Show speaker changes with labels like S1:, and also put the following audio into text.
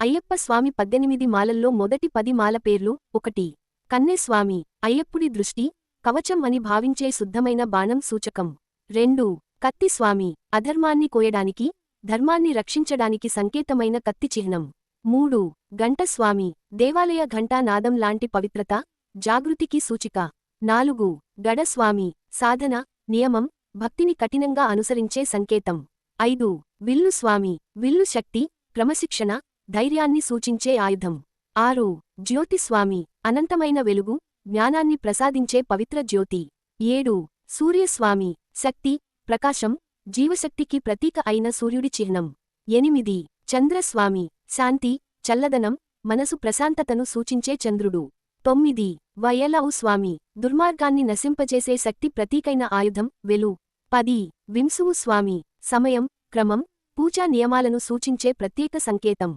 S1: అయ్యప్ప స్వామి 18 మాలల్లో మొదటి 10 మాల పేర్లు. 1. కన్నెస్వామి, అయ్యప్పుడి దృష్టి, కవచం అని భావించే శుద్ధమైన బాణం సూచకం. 2. కత్తి స్వామి, అధర్మాన్ని కోయడానికి, ధర్మాన్ని రక్షించడానికి సంకేతమైన కత్తి చిహ్నం. 3. గంట స్వామి, దేవాలయ ఘంటా నాదం లాంటి పవిత్రత, జాగృతికి సూచిక. 4. గడ స్వామి, సాధన, నియమం, భక్తిని కఠినంగా అనుసరించే సంకేతం. 5. విల్లు స్వామి, విల్లు శక్తి, క్రమశిక్షణ, ధైర్యాన్ని సూచించే ఆయుధం. 6. జ్యోతి స్వామి, అనంతమైన వెలుగు, జ్ఞానాన్ని ప్రసాదించే పవిత్ర జ్యోతి. 7. సూర్యస్వామి, శక్తి, ప్రకాశం, జీవశక్తికి ప్రతీక అయిన సూర్యుడి చిహ్నం. 8. చంద్రస్వామి, శాంతి, చల్లదనం, మనసు ప్రశాంతతను సూచించే చంద్రుడు. 9. వయలవు స్వామి, దుర్మార్గాన్ని నశింపజేసే శక్తి ప్రతీకైన ఆయుధం, వెలు. 10. వింసువు స్వామి, సమయం, క్రమం, పూజా నియమాలను సూచించే ప్రత్యేక సంకేతం.